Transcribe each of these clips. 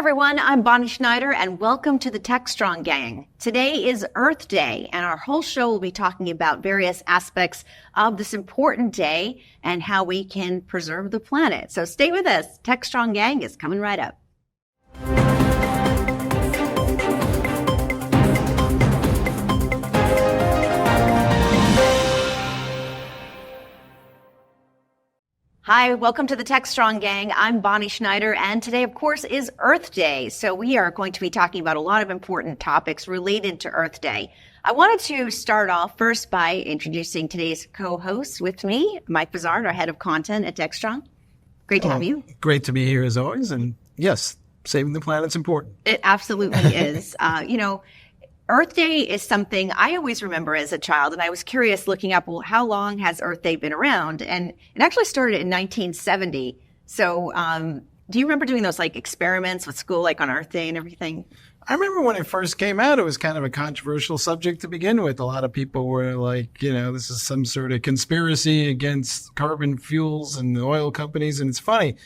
everyone, I'm Bonnie Schneider and welcome to the Techstrong Gang. Today is Earth Day and our whole show will be talking about various aspects of this important day and how we can preserve the planet. So stay with us. Techstrong Gang is coming right up. Hi, welcome to the Techstrong Gang. I'm Bonnie Schneider, and today, of course, is Earth Day. So we are going to be talking about a lot of important topics related to Earth Day. I wanted to start off first by introducing today's co-host with me, Mike Vizard, our head of content at Techstrong. Great to have you. Great to be here as always. And yes, saving the planet's important. It absolutely is. Earth Day is something I always remember as a child, and I was curious looking up, well, how long has Earth Day been around? And it actually started in 1970. So do you remember doing those like experiments with school, like on Earth Day and everything? I remember when it first came out, it was kind of a controversial subject to begin with. A lot of people were like, this is some sort of conspiracy against carbon fuels and the oil companies. And it's funny,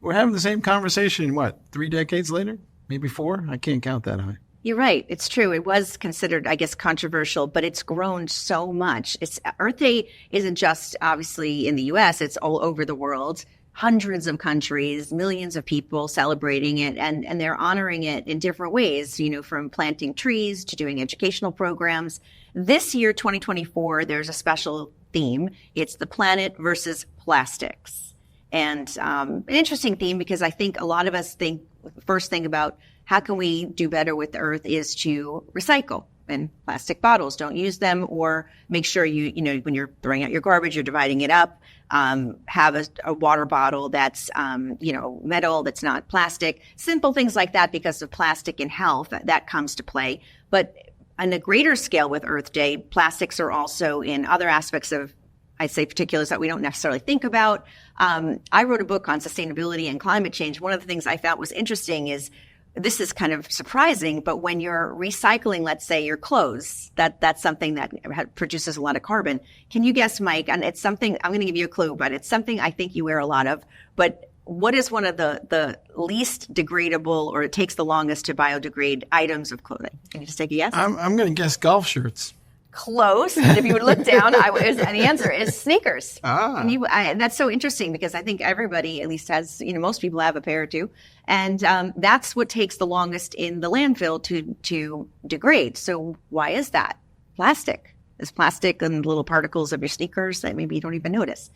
we're having the same conversation, 3 decades later? Maybe 4? I can't count that high. You're right. It's true. It was considered, I guess, controversial, but it's grown so much. Earth Day isn't just obviously in the U.S. It's all over the world. Hundreds of countries, millions of people celebrating it, and they're honoring it in different ways, from planting trees to doing educational programs. This year, 2024, there's a special theme. It's the planet versus plastics. And an interesting theme because I think a lot of us think the first thing about how can we do better with the earth is to recycle. And plastic bottles, don't use them, or make sure when you're throwing out your garbage, you're dividing it up. Have a water bottle that's, metal, that's not plastic. Simple things like that because of plastic and health, that comes to play. But on a greater scale with Earth Day, plastics are also in other aspects of, I'd say, particulars that we don't necessarily think about. I wrote a book on sustainability and climate change. One of the things I found was interesting is, this is kind of surprising, but when you're recycling, let's say your clothes, that's something that produces a lot of carbon. Can you guess, Mike? And it's something, I'm going to give you a clue, but it's something I think you wear a lot of. But what is one of the least degradable, or it takes the longest to biodegrade items of clothing? Can you just take a guess? I'm going to guess golf shirts. Close. And if you would look down, and the answer is sneakers. And that's so interesting because I think everybody at least has, most people have a pair or two. And that's what takes the longest in the landfill to degrade. So why is that? Plastic. There's plastic and little particles of your sneakers that maybe you don't even notice.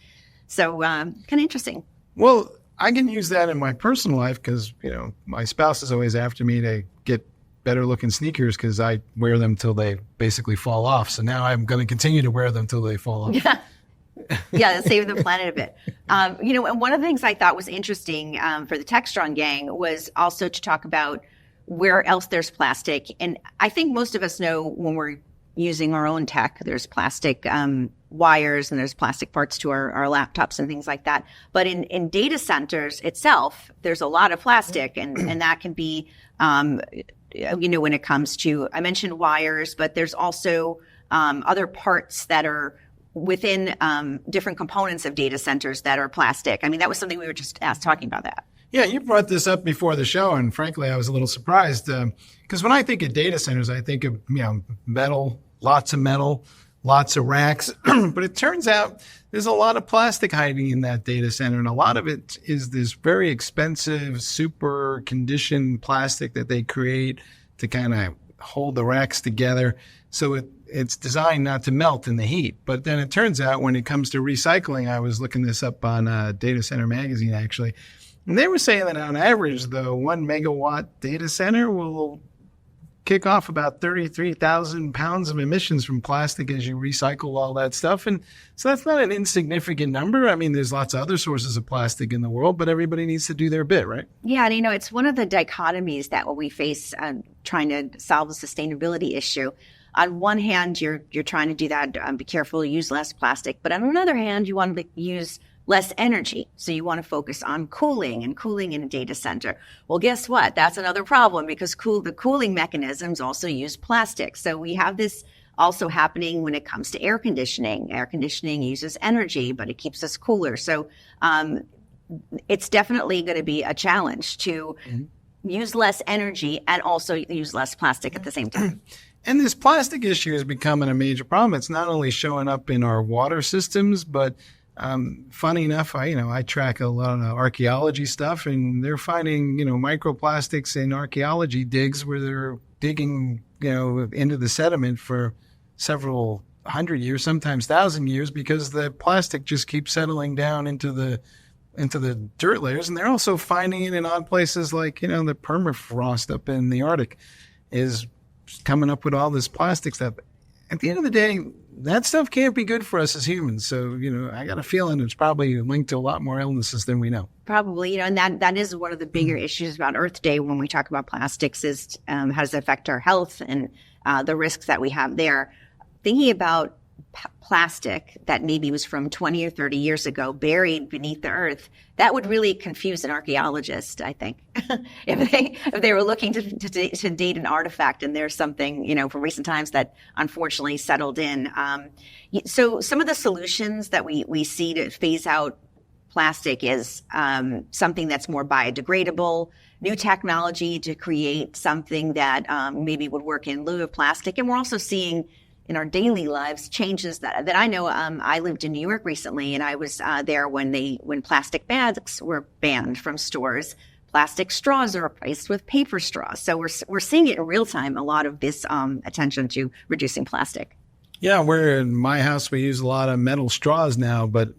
So kind of interesting. Well, I can use that in my personal life because, my spouse is always after me to get better looking sneakers because I wear them till they basically fall off. So now I'm going to continue to wear them till they fall off. Yeah, save the planet a bit. And one of the things I thought was interesting for the Techstrong Gang was also to talk about where else there's plastic. And I think most of us know when we're using our own tech, there's plastic wires and there's plastic parts to our laptops and things like that. But in data centers itself, there's a lot of plastic and that can be when it comes to, I mentioned wires, but there's also other parts that are within different components of data centers that are plastic. I mean, that was something we were just talking about that. Yeah, you brought this up before the show, and frankly, I was a little surprised because when I think of data centers, I think of metal, lots of racks, but it turns out there's a lot of plastic hiding in that data center, and a lot of it is this very expensive, super conditioned plastic that they create to kind of hold the racks together. So it's designed not to melt in the heat. But then it turns out when it comes to recycling, I was looking this up on Data Center Magazine, actually, and they were saying that on average, the 1 megawatt data center will kick off about 33,000 pounds of emissions from plastic as you recycle all that stuff. And so that's not an insignificant number. I mean, there's lots of other sources of plastic in the world, but everybody needs to do their bit, right? Yeah, and it's one of the dichotomies that we face trying to solve the sustainability issue. On one hand, you're trying to do that, be careful, use less plastic. But on another hand, you want to use less energy. So you want to focus on cooling in a data center. Well, guess what? That's another problem because the cooling mechanisms also use plastic. So we have this also happening when it comes to air conditioning. Air conditioning uses energy, but it keeps us cooler. So it's definitely going to be a challenge to use less energy and also use less plastic at the same time. And this plastic issue is becoming a major problem. It's not only showing up in our water systems, but funny enough, I track a lot of archaeology stuff, and they're finding, microplastics in archaeology digs where they're digging, into the sediment for several 100 years, sometimes 1,000 years, because the plastic just keeps settling down into the dirt layers. And they're also finding it in odd places like, the permafrost up in the Arctic is coming up with all this plastic stuff. At the end of the day, that stuff can't be good for us as humans. So, I got a feeling it's probably linked to a lot more illnesses than we know. Probably, and that is one of the bigger issues about Earth Day when we talk about plastics is how does it affect our health and the risks that we have there. Thinking about plastic that maybe was from 20 or 30 years ago buried beneath the earth, that would really confuse an archaeologist, I think, if they were looking to date an artifact and there's something, from recent times that unfortunately settled in. So some of the solutions that we see to phase out plastic is something that's more biodegradable, new technology to create something that maybe would work in lieu of plastic. And we're also seeing in our daily lives changes that I know. I lived in New York recently, and I was there when plastic bags were banned from stores. Plastic straws are replaced with paper straws. So we're seeing it in real time, a lot of this attention to reducing plastic. Yeah, we're in my house. We use a lot of metal straws now, but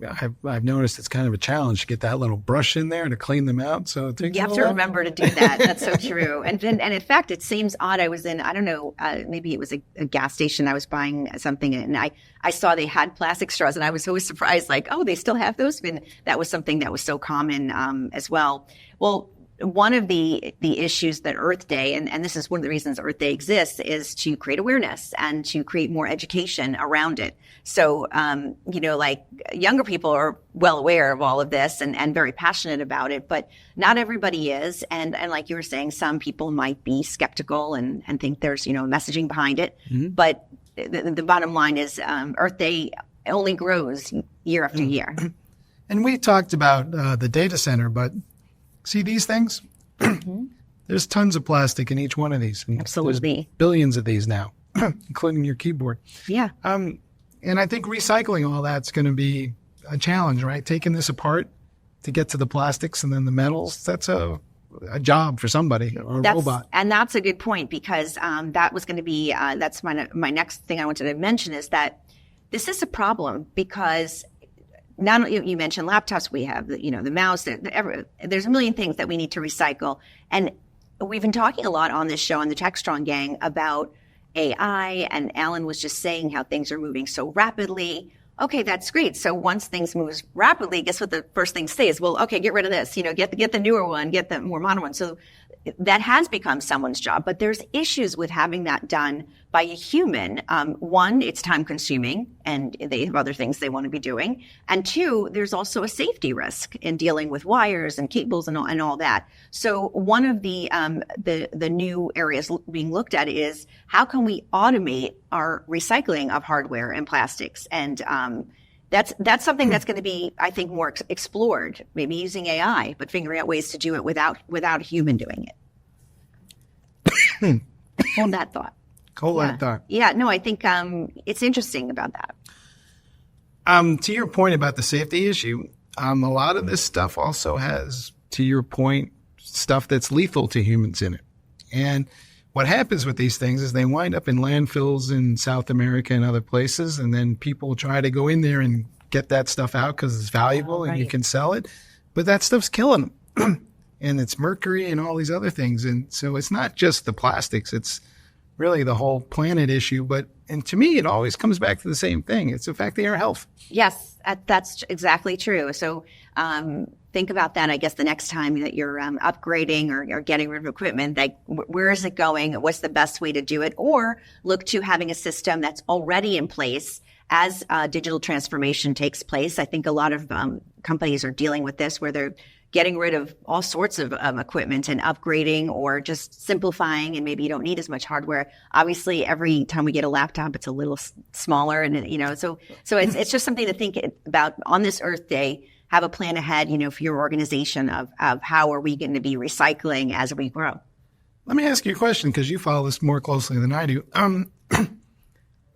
I've noticed it's kind of a challenge to get that little brush in there to clean them out. So it takes you have to remember to do that. That's so true. And in fact, it seems odd. I was in, I don't know, maybe it was a gas station. I was buying something, and I saw they had plastic straws, and I was always surprised, like, oh, they still have those. And that was something that was so common as well. Well, one of the issues that Earth Day, and this is one of the reasons Earth Day exists, is to create awareness and to create more education around it. So, like younger people are well aware of all of this and very passionate about it, but not everybody is. And like you were saying, some people might be skeptical and think there's, messaging behind it. Mm-hmm. But the bottom line is Earth Day only grows year after year. And we talked about the data center, but see these things? Mm-hmm. There's tons of plastic in each one of these. And absolutely. There's billions of these now, including your keyboard. Yeah. And I think recycling all that's going to be a challenge, right? Taking this apart to get to the plastics and then the metals, that's a job for somebody or a robot. And that's a good point, because that was going to be, that's my next thing I wanted to mention is that this is a problem because not you mentioned laptops, we have the mouse, there's a million things that we need to recycle. And we've been talking a lot on this show on the Techstrong Gang about AI, and Alan was just saying how things are moving so rapidly. Okay, that's great. So once things move rapidly, guess what the first thing to say is, well, okay, get rid of this, get the newer one, get the more modern one. So that has become someone's job, but there's issues with having that done by a human. One, it's time consuming and they have other things they want to be doing. And two, there's also a safety risk in dealing with wires and cables and all that. So one of the new areas being looked at is how can we automate our recycling of hardware and plastics? And that's something that's going to be, I think, more explored, maybe using AI, but figuring out ways to do it without a human doing it. Hold that thought. That thought. Yeah, no, I think it's interesting about that. To your point about the safety issue, a lot of this stuff also has, to your point, stuff that's lethal to humans in it. And what happens with these things is they wind up in landfills in South America and other places, and then people try to go in there and get that stuff out because it's valuable and you can sell it. But that stuff's killing them. And it's mercury and all these other things. And so it's not just the plastics. It's really the whole planet issue. And to me, it always comes back to the same thing. It's affecting our health. Yes, that's exactly true. So think about that, I guess, the next time that you're upgrading or getting rid of equipment, like where is it going? What's the best way to do it? Or look to having a system that's already in place as digital transformation takes place. I think a lot of companies are dealing with this where they're getting rid of all sorts of equipment and upgrading or just simplifying, and maybe you don't need as much hardware. Obviously, every time we get a laptop, it's a little smaller, and so it's just something to think about on this Earth Day. have a plan ahead, for your organization of how are we going to be recycling as we grow? Let me ask you a question because you follow this more closely than I do.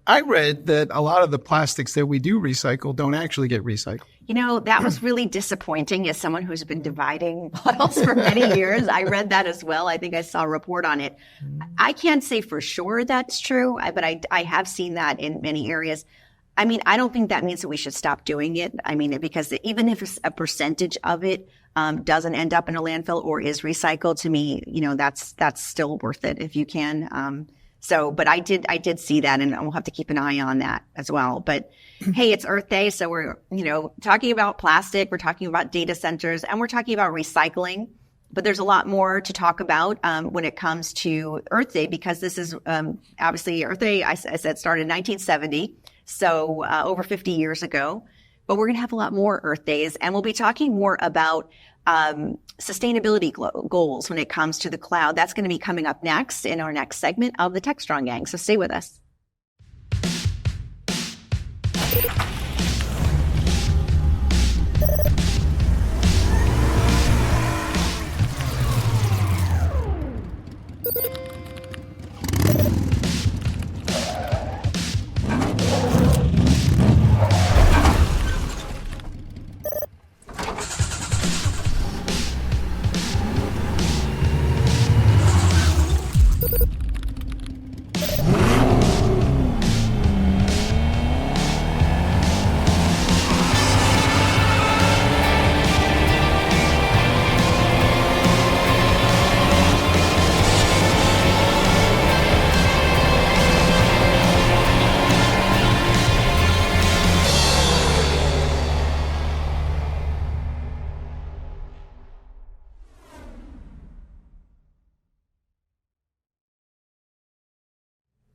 I read that a lot of the plastics that we do recycle don't actually get recycled. That was really disappointing as someone who's been dividing bottles for many years. I read that as well. I think I saw a report on it. I can't say for sure that's true, but I have seen that in many areas. I don't think that means that we should stop doing it. Because even if a percentage of it doesn't end up in a landfill or is recycled, to me, that's still worth it if you can. But I did see that, and we'll have to keep an eye on that as well. But hey, it's Earth Day, so we're, talking about plastic, we're talking about data centers, and we're talking about recycling. But there's a lot more to talk about when it comes to Earth Day, because this is obviously Earth Day, I said, started in 1970, so over 50 years ago. But we're going to have a lot more Earth Days, and we'll be talking more about sustainability goals when it comes to the cloud. That's going to be coming up next in our next segment of the Techstrong Gang. So stay with us.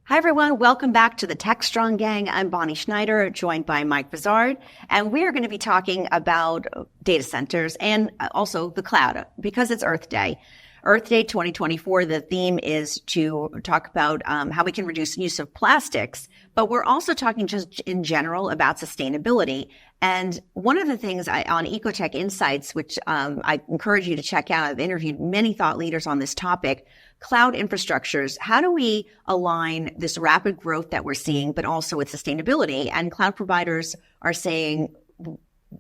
Hi, everyone. Welcome back to the Techstrong Gang. I'm Bonnie Schneider, joined by Mike Vizard, and we are going to be talking about data centers and also the cloud because it's Earth Day. Earth Day 2024, the theme is to talk about how we can reduce use of plastics, but we're also talking just in general about sustainability. And one of the things on Ecotech Insights, which I encourage you to check out, I've interviewed many thought leaders on this topic, cloud infrastructures. How do we align this rapid growth that we're seeing, but also with sustainability? And cloud providers are saying,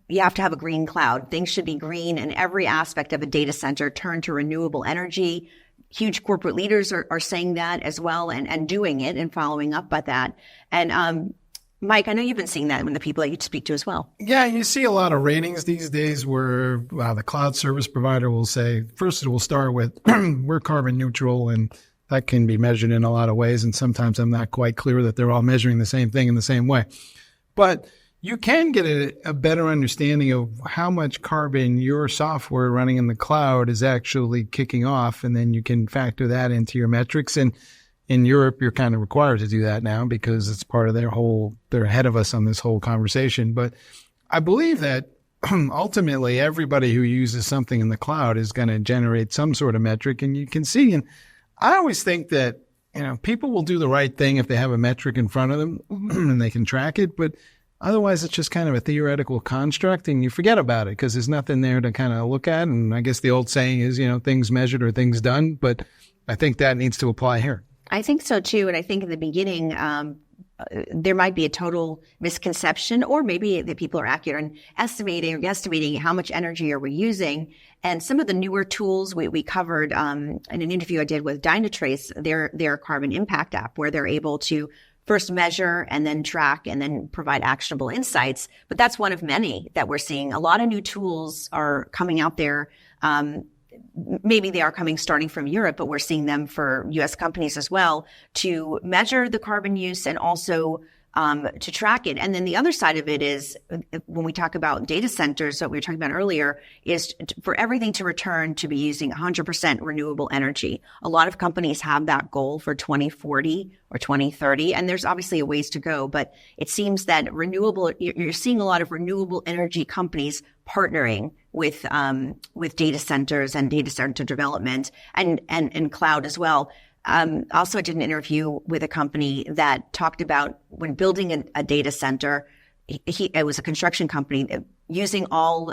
you have to have a green cloud. Things should be green, and every aspect of a data center turn to renewable energy. Huge corporate leaders are saying that as well and doing it and following up by that. And Mike, I know you've been seeing that in the people that you speak to as well. Yeah, you see a lot of ratings these days where the cloud service provider will say, first it will start with, we're carbon neutral, and that can be measured in a lot of ways. And sometimes I'm not quite clear that they're all measuring the same thing in the same way. But you can get a better understanding of how much carbon your software running in the cloud is actually kicking off, and then you can factor that into your metrics. And in Europe, you're kind of required to do that now because it's part of they're ahead of us on this whole conversation. But I believe that ultimately everybody who uses something in the cloud is going to generate some sort of metric, and you can see. And I always think that, people will do the right thing if they have a metric in front of them and they can track it. But otherwise, it's just kind of a theoretical construct, and you forget about it because there's nothing there to kind of look at. And I guess the old saying is, things measured or things done. But I think that needs to apply here. I think so, too. And I think in the beginning, there might be a total misconception, or maybe that people are accurate in estimating or guesstimating how much energy are we using. And some of the newer tools we covered in an interview I did with Dynatrace, their carbon impact app, where they're able to first measure and then track and then provide actionable insights. But that's one of many that we're seeing. A lot of new tools are coming out there. Maybe they are coming starting from Europe, but we're seeing them for U.S. companies as well to measure the carbon use and also to track it. And then the other side of it is when we talk about data centers that we were talking about earlier is for everything to return to be using 100% renewable energy. A lot of companies have that goal for 2040 or 2030, and there's obviously a ways to go, but it seems that you're seeing a lot of renewable energy companies partnering with data centers and data center development and cloud as well. Also, I did an interview with a company that talked about when building a data center, it was a construction company. using all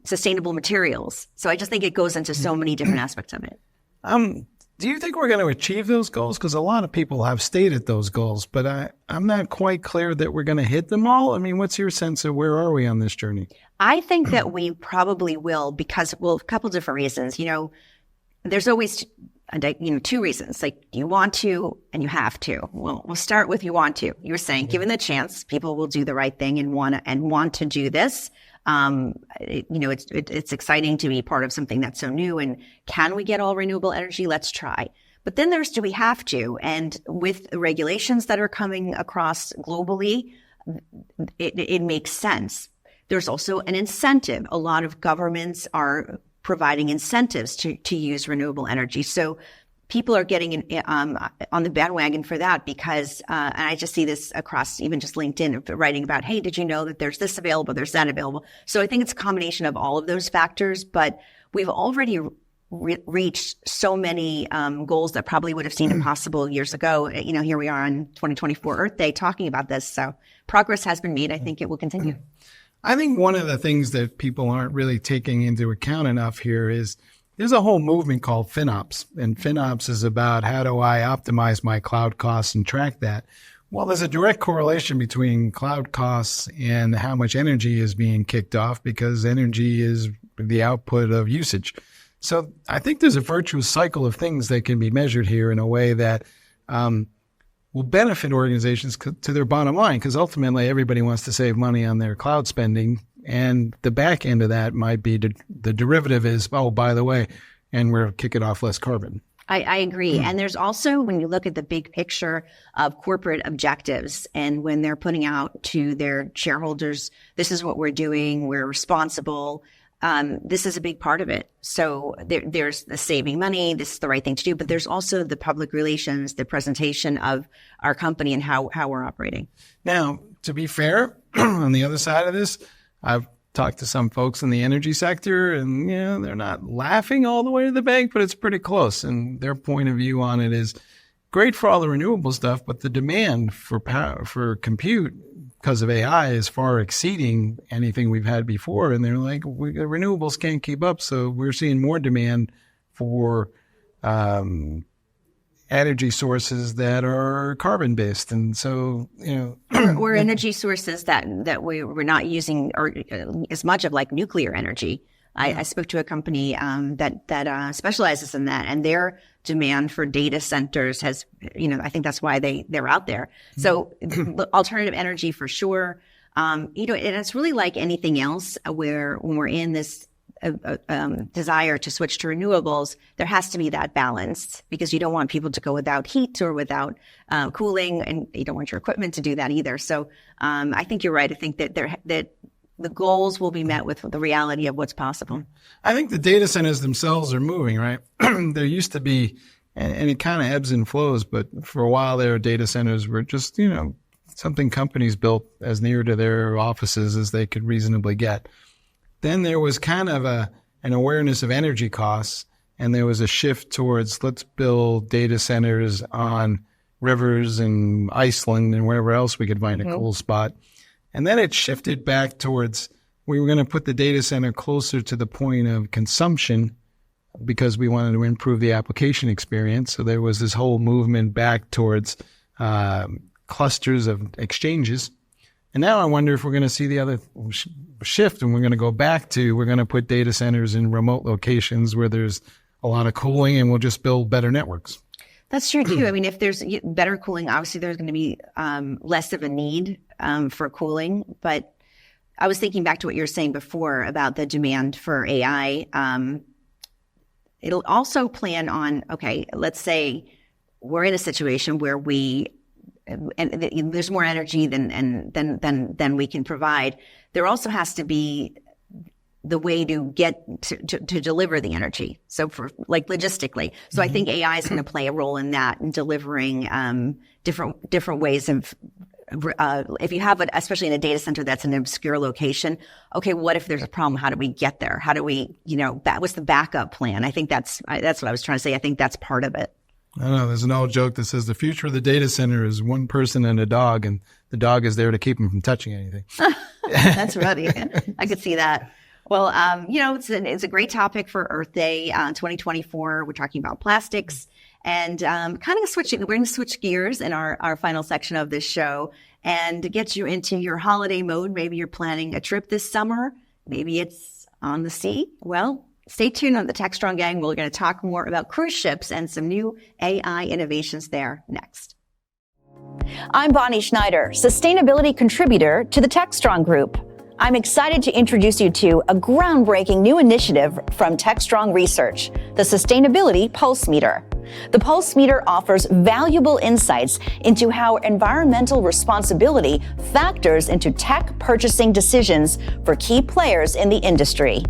sustainable materials. So I just think it goes into so many different aspects of it. Do you think we're going to achieve those goals? Because a lot of people have stated those goals, but I'm not quite clear that we're going to hit them all. I mean, what's your sense of where are we on this journey? I think that we probably will because, well, a couple different reasons. There's always, two reasons. Like you want to and you have to. Well, we'll start with you want to. You were saying, given the chance, people will do the right thing and want to do this. It's exciting to be part of something that's so new. And can we get all renewable energy? Let's try. But then do we have to? And with the regulations that are coming across globally, it makes sense. There's also an incentive. A lot of governments are providing incentives to use renewable energy. So people are getting on the bandwagon for that because, and I just see this across even just LinkedIn writing about, hey, did you know that there's this available, there's that available? So I think it's a combination of all of those factors, but we've already reached so many goals that probably would have seemed impossible years ago. Here we are on 2024 Earth Day talking about this. So progress has been made. I think it will continue. I think one of the things that people aren't really taking into account enough here is there's a whole movement called FinOps, and FinOps is about how do I optimize my cloud costs and track that. Well, there's a direct correlation between cloud costs and how much energy is being kicked off because energy is the output of usage. So I think there's a virtuous cycle of things that can be measured here in a way that will benefit organizations to their bottom line because ultimately everybody wants to save money on their cloud spending. And the back end of that might be the derivative is, oh, by the way, and we're kicking off less carbon. I agree. And there's also, when you look at the big picture of corporate objectives and when they're putting out to their shareholders, this is what we're doing, we're responsible. This is a big part of it. So there's the saving money. This is the right thing to do. But there's also the public relations, the presentation of our company and how we're operating. Now, to be fair, on the other side of this, I've talked to some folks in the energy sector and, they're not laughing all the way to the bank, but it's pretty close. And their point of view on it is great for all the renewable stuff, but the demand for power, for compute because of AI is far exceeding anything we've had before. And they're like, the renewables can't keep up. So we're seeing more demand for energy sources that are carbon based. And so, or energy sources that we're not using or as much of like nuclear energy. I spoke to a company that specializes in that, and their demand for data centers has, I think that's why they're out there. So alternative energy for sure. And it's really like anything else where when we're in this desire to switch to renewables, there has to be that balance because you don't want people to go without heat or without cooling, and you don't want your equipment to do that either. So I think you're right. I think that the goals will be met with the reality of what's possible. I think the data centers themselves are moving, right? There used to be, and it kind of ebbs and flows, but for a while there, data centers were just, something companies built as near to their offices as they could reasonably get. Then there was kind of an awareness of energy costs, and there was a shift towards let's build data centers on rivers and Iceland and wherever else we could find a cool spot. And then it shifted back towards we were going to put the data center closer to the point of consumption because we wanted to improve the application experience. So there was this whole movement back towards clusters of exchanges. And now I wonder if we're going to see the other shift and we're going to go back to we're going to put data centers in remote locations where there's a lot of cooling and we'll just build better networks. That's true too. I mean, if there's better cooling, obviously there's going to be less of a need for cooling. But I was thinking back to what you were saying before about the demand for AI. It'll also plan on, okay, let's say we're in a situation where there's more energy than we can provide. There also has to be the way to get to deliver the energy. So for like logistically. So I think AI is going to play a role in that and delivering different ways of if you have it, especially in a data center that's an obscure location. Okay, what if there's a problem? How do we get there? How do we, that was the backup plan. I think that's what I was trying to say. I think that's part of it. I don't know. There's an old joke that says the future of the data center is one person and a dog, and the dog is there to keep them from touching anything. That's funny. I could see that. Well, it's a great topic for Earth Day 2024. We're talking about plastics and kind of switching. We're going to switch gears in our final section of this show and get you into your holiday mode. Maybe you're planning a trip this summer. Maybe it's on the sea. Well, stay tuned on the Techstrong Gang. We're going to talk more about cruise ships and some new AI innovations there next. I'm Bonnie Schneider, sustainability contributor to the Techstrong Group. I'm excited to introduce you to a groundbreaking new initiative from Techstrong Research, the Sustainability Pulse Meter. The Pulse Meter offers valuable insights into how environmental responsibility factors into tech purchasing decisions for key players in the industry.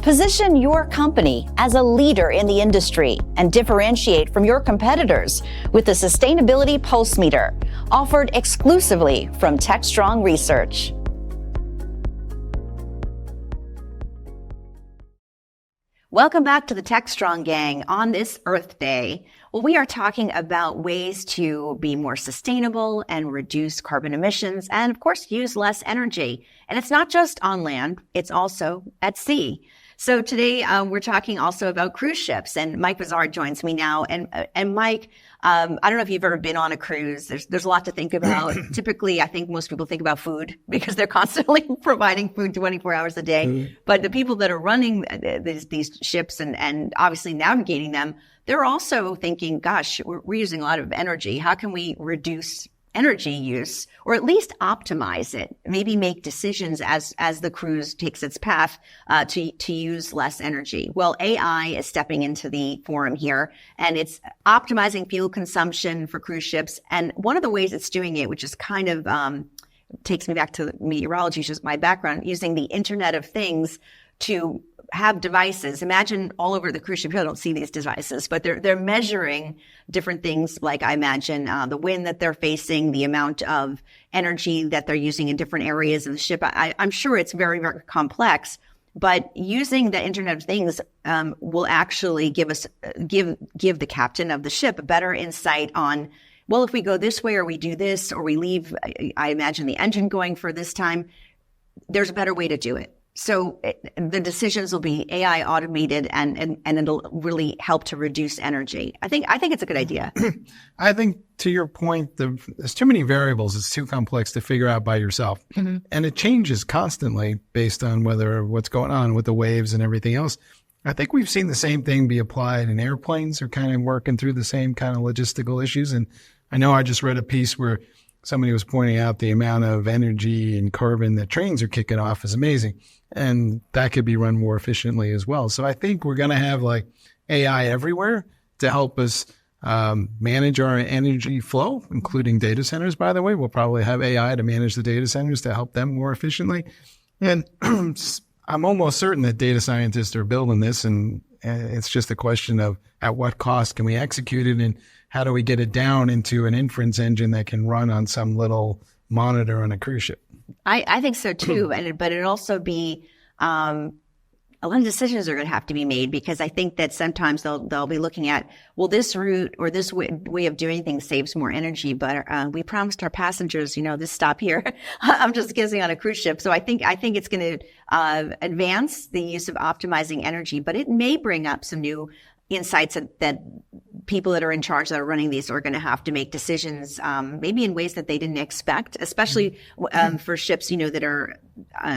Position your company as a leader in the industry and differentiate from your competitors with the Sustainability Pulse Meter, offered exclusively from Techstrong Research. Welcome back to the Techstrong Gang on this Earth Day. Well, we are talking about ways to be more sustainable and reduce carbon emissions and, of course, use less energy. And it's not just on land, it's also at sea. So today we're talking also about cruise ships, and Mike Vizard joins me now. And Mike, I don't know if you've ever been on a cruise. There's a lot to think about. Typically, I think most people think about food because they're constantly providing food 24 hours a day. Mm-hmm. But the people that are running these ships and obviously navigating them, they're also thinking, gosh, we're using a lot of energy. How can we reduce energy use, or at least optimize it, maybe make decisions as the cruise takes its path to use less energy? Well, AI is stepping into the forum here, and it's optimizing fuel consumption for cruise ships. And one of the ways it's doing it, which is kind of takes me back to meteorology, which is my background, using the Internet of Things to have devices. Imagine all over the cruise ship, people don't see these devices, but they're measuring different things, like I imagine the wind that they're facing, the amount of energy that they're using in different areas of the ship. I'm sure it's very, very complex, but using the Internet of Things will actually give the captain of the ship a better insight on, well, if we go this way or we do this or we leave, I imagine the engine going for this time, there's a better way to do it. So the decisions will be AI automated and it'll really help to reduce energy. I think it's a good idea. I think to your point, there's too many variables. It's too complex to figure out by yourself. Mm-hmm. And it changes constantly based on what's going on with the waves and everything else. I think we've seen the same thing be applied in airplanes. They're kind of working through the same kind of logistical issues. And I know I just read a piece where somebody was pointing out the amount of energy and carbon that trains are kicking off is amazing. And that could be run more efficiently as well. So I think we're going to have like AI everywhere to help us manage our energy flow, including data centers, by the way. We'll probably have AI to manage the data centers to help them more efficiently. And I'm almost certain that data scientists are building this, and it's just a question of at what cost can we execute it and how do we get it down into an inference engine that can run on some little monitor on a cruise ship. I think so too, but it'd also be a lot of decisions are going to have to be made, because I think that sometimes they'll be looking at, well, this route or this way of doing things saves more energy, but we promised our passengers, this stop here. I'm just guessing on a cruise ship, so I think it's going to advance the use of optimizing energy, but it may bring up some new insights that people that are in charge that are running these are going to have to make decisions, maybe in ways that they didn't expect, especially for ships, that are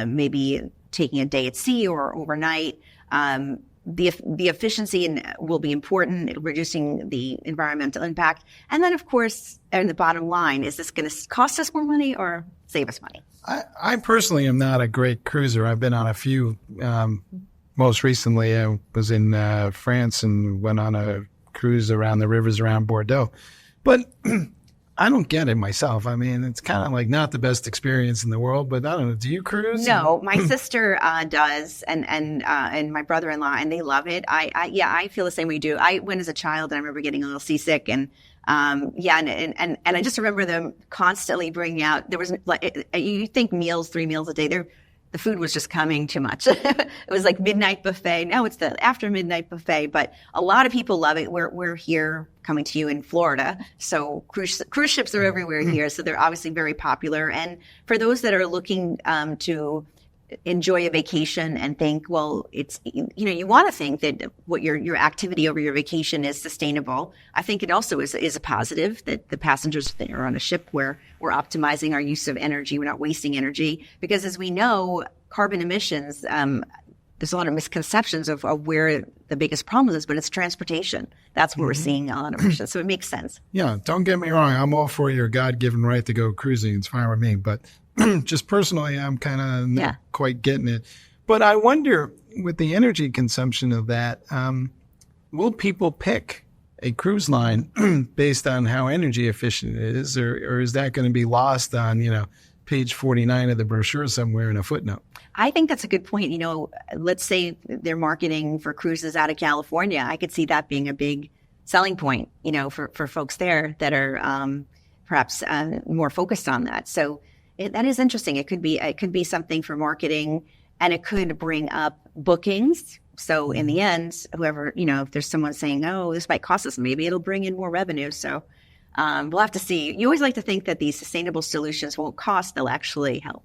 maybe taking a day at sea or overnight. The efficiency will be important, reducing the environmental impact. And then, of course, and the bottom line, is this going to cost us more money or save us money? I personally am not a great cruiser. I've been on a few. Most recently, I was in France and went on a cruise around the rivers around Bordeaux. But I don't get it myself. I mean, it's kind of like not the best experience in the world, but I don't know. Do you cruise? No, my sister does, and my brother-in-law, and they love it. I feel the same way you do. I went as a child, and I remember getting a little seasick, and and I just remember them constantly bringing out. There was like you think 3 meals a day. the food was just coming too much. It was like midnight buffet. Now it's the after midnight buffet, but a lot of people love it. We're here coming to you in Florida. So cruise ships are everywhere here. So they're obviously very popular. And for those that are looking to enjoy a vacation and think, well, it's, you want to think that what your activity over your vacation is sustainable. I think it also is a positive that the passengers that are on a ship where we're optimizing our use of energy. We're not wasting energy because, as we know, carbon emissions, there's a lot of misconceptions of where the biggest problem is, but it's transportation. That's where we're seeing a lot of emissions. So it makes sense. Yeah, don't get me wrong. I'm all for your God-given right to go cruising. It's fine with me. But just personally, I'm kind of not quite getting it. But I wonder, with the energy consumption of that, will people pick a cruise line based on how energy efficient it is, or is that going to be lost on, page 49 of the brochure somewhere in a footnote? I think that's a good point. Let's say they're marketing for cruises out of California. I could see that being a big selling point, for folks there that are perhaps more focused on that. So that is interesting. It could be something for marketing, and it could bring up bookings. So in the end, whoever, if there's someone saying, oh, this might cost us, maybe it'll bring in more revenue. So we'll have to see. You always like to think that these sustainable solutions won't cost, they'll actually help.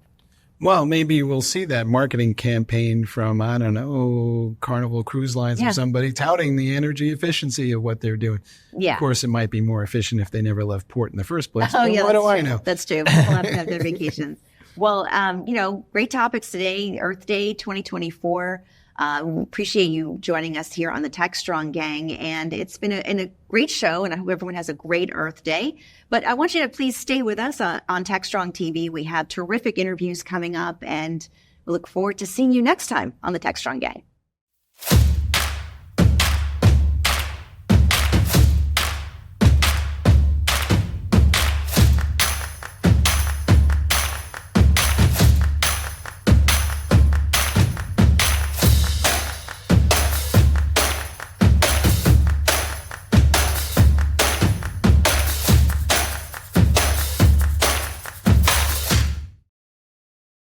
Well, maybe we'll see that marketing campaign from, I don't know, Carnival Cruise Lines or somebody touting the energy efficiency of what they're doing. Yeah. Of course, it might be more efficient if they never left port in the first place. Oh, yeah. What do I know? That's true. We'll have to have their vacations. Well, great topics today, Earth Day 2024. Appreciate you joining us here on the Techstrong Gang. And it's been a great show, and I hope everyone has a great Earth Day. But I want you to please stay with us on Techstrong TV. We have terrific interviews coming up, and we look forward to seeing you next time on the Techstrong Gang.